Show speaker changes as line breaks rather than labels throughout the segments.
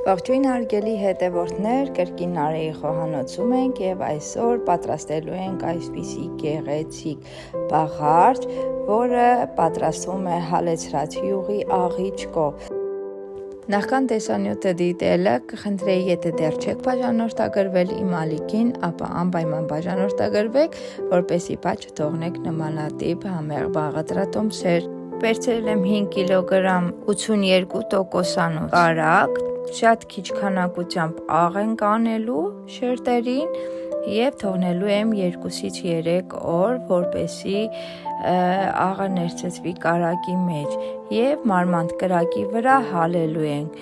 Ողջույն հարգելի հետևորդներ, կրկին Արեի խոհանոցում ենք եւ այսօր պատրաստելու ենք այսպիսի գեղեցիկ բաղարջ, որը պատրաստվում է հալեցրած յուղի աղիճկով։ Նախքան տեսանյութը դիտելը կխնդրեի, եթե դեռ չեք բաժանորդագրվել իմ ալիքին, ապա անպայման բաժանորդագրվեք, որպեսզի բաց չթողնեք նմանատիպ համեղ բաղադրատոմսեր։ Վերցրել եմ 5 կիլոգրամ 82%-անոց կարագ, շատ քիչ քանակությամբ աղ ենք անելու շերտերին և թողնելու եմ 2-ից 3 օր, որպեսզի աղը ներծծվի կարագի մեջ և մարմանդ կրակի վրա հալելու ենք։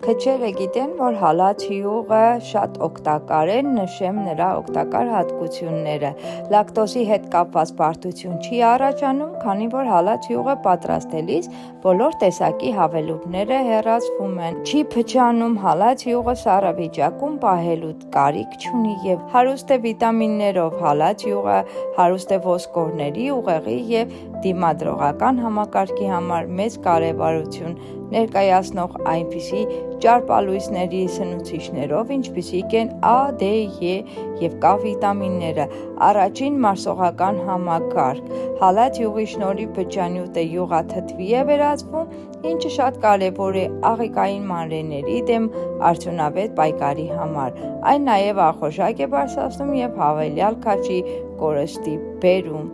Քչերը գիտեն, որ հալած յուղը շատ օգտակար է, նշեմ նրա օգտակար հատկությունները։ Լակտոզի հետ կապված բարդություն չի առաջանում, քանի որ հալած յուղը պատրաստելիս բոլոր տեսակի հավելումները հեռացվում են։ Չի փչանում, հալած յուղը սառը վիճակում պահելու կարիք չունի և հարուստ է վիտամիններով։ Հալած յուղը հարուստ է ոսկորների, ուղեղի և դիմադրողական համակարգի համար մեծ կարևորություն ներկայացնող այնպիսի ճարպալույսների սնուցիչներով, ինչպիսիք են A, D, E և K վիտամինները, առաջին մարսողական համակարգ։ Հալած յուղի շնորհիվ բջջանյութը յուղաթթվի է վերածվում, ինչը շատ կարևոր է աղիքային մանրէների դեմ արդյունավետ պայքարի համար։ Այն նաև ախորժակ է բարձրացնում և հավելյալ քաշի կորստի բերում։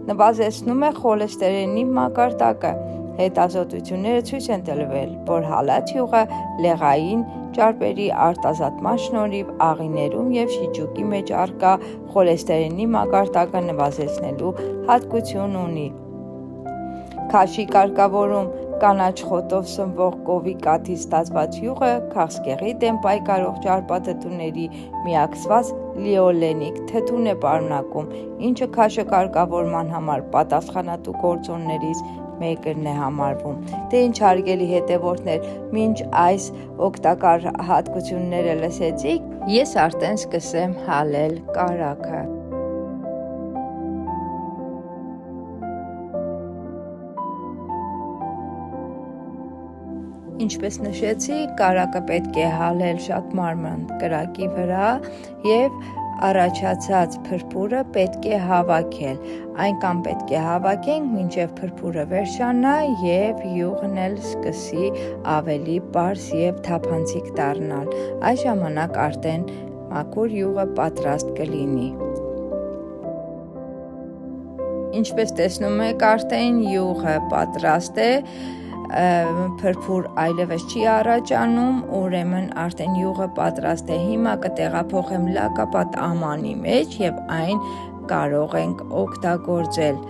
Նվազեցնում է խոլեստերինի մակարդակը։ Հետազոտությունները ցույց են տվել, որ հալած յուղը լեղային ճարպերի արտազատման շնորհիվ աղիներում և շիճուկի մեջ առկա խոլեստերինի մակարդակը նվազեցնելու հատկություն ունի։ Քաշի կարգավորում կանաչ խոտով սնվող կովի կաթից ստացված յուղը քաղցկեղի դեմ պայքարող ճարպաթթուների միացված լիոլենիկ թթուն է պարունակում, ինչը քաշը կարգավորման համար պատասխանատու գործոններից մեկն է համարվում։ Դե ինչ հարգելի հետևորդներ, մինչ այս օգտակար հատկությունները լսեցիք, ես արդեն սկսեմ հալել կարագը։ Ինչպես նշեցի, կարագը պետք է հալել շատ մարմանդ կրակի վրա և առաջացած փրփուրը պետք է հավաքել։ Այնքան պետք է հավաքենք, մինչև փրփուրը վերջանա և յուղն էլ սկսի ավելի պարզ և թափանցիկ դառնալ։ Այս ժամանակ արդեն մաքուր յուղը պատրաստ կլինի։ Ինչպես տեսնում եք, արդեն յուղը պատրաստ է, փրփուր այլևս չի առաջանում, ուրեմն արդեն յուղը պատրաստ է։ Հիմա կտեղափոխեմ լակապատ ամանի մեջ և այն կարող ենք օգտագործել։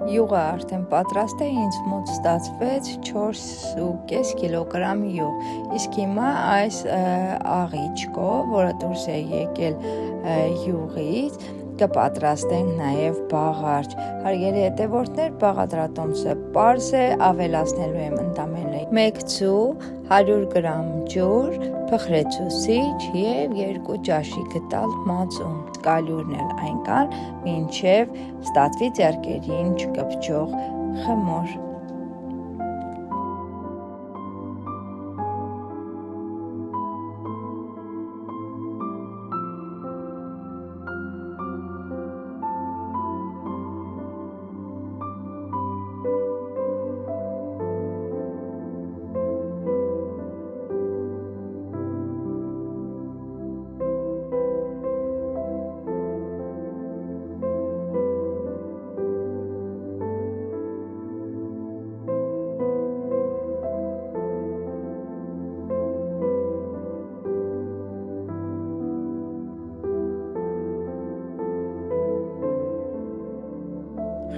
Յուղը արդեն պատրաստ է, ինձ մոտ ստացվեց 4.5 կիլոգրամ յուղ։ Իսկ հիմա այս աղիճկով, որը դուրս է եկել յուղից, կպատրաստենք նաև բաղարջ։ Հարգելի հետևորդներ, բաղադրատոմսը պարզ է, ավելացնելու եմ ընդամենը 1 ձու, 100 գրամ ջուր, փխրեցուցիչ և 2 ճաշի գդալ մածուն։ Կալյուրն էլ այնքան, մինչև ստացվի ձեռքերին չկպչող խմոր։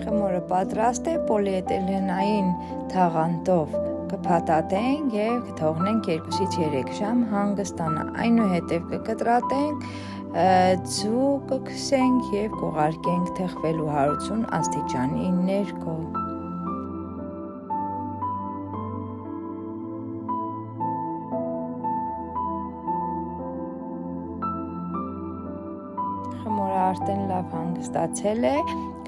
Խմորը պատրաստ է, պոլիէթիլենային թաղանթով կփաթաթենք եւ կթողնենք 2-ից 3 ժամ հանգստանա։ Այնուհետեւ կկտրատենք, ձու կքսենք եւ կուղարկենք թխվելու 180 աստիճանի ներքո։ Խմորը արդեն լավ հանգստացել է,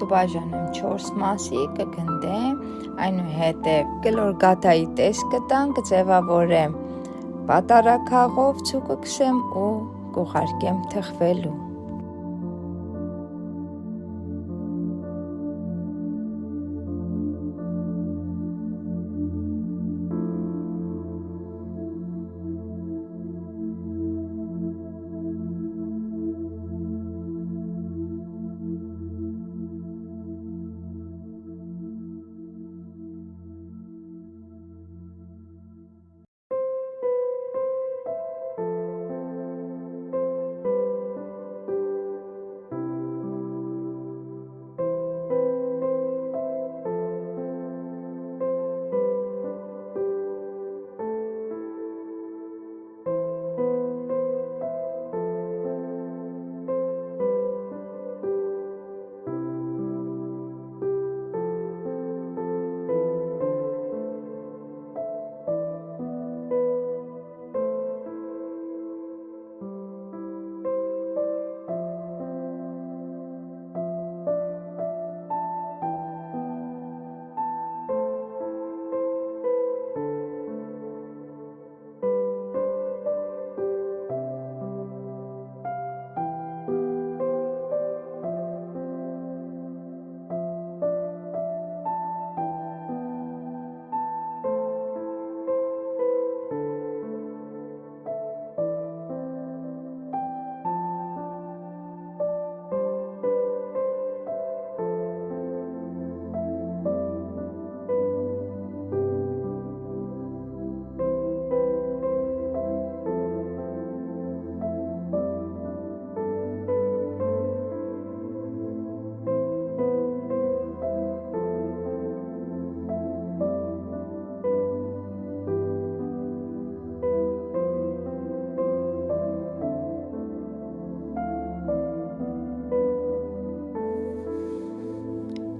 կբաժանեմ 4 մասի, կգնդեմ, այնուհետև կլոր գաթայի տեսք կտամ, կձևավորեմ պատարագաղով, ձու կքսեմ ու կուղարկեմ թխվելու։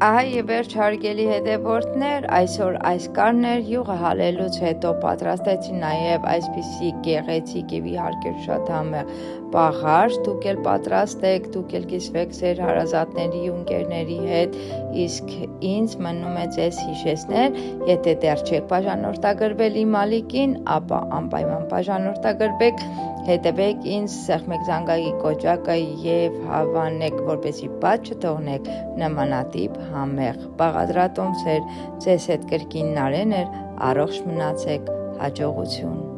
Ահա եւ վերջ հարգելի հետևորդներ, այսօր այս կարներ յուղը հալելուց հետո պատրաստեցի նաեւ այսպիսի գեղեցիկ եւ իհարկե շատ համեղ պաղարջ, դուք էլ պատրաստեք, դուք էլ կիսվեք ձեր հարազատների ու ընկերների հետ, իսկ ինձ մնում է ձեզ հիշեցնել, եթե դեռ չեք բաժանորդագրվել իմ ալիքին, ապա անպայման բաժանորդագրվեք, հետևեք ինձ, սեղմեք զանգակի կոճակը եւ հավանեք, որպեսզի բաց չթողնեք նմանատիպ համեղ բաղադրատոմսեր, ձեզ հետ կրկին Նարեն էր, առողջ մնացեք, հաջողություն։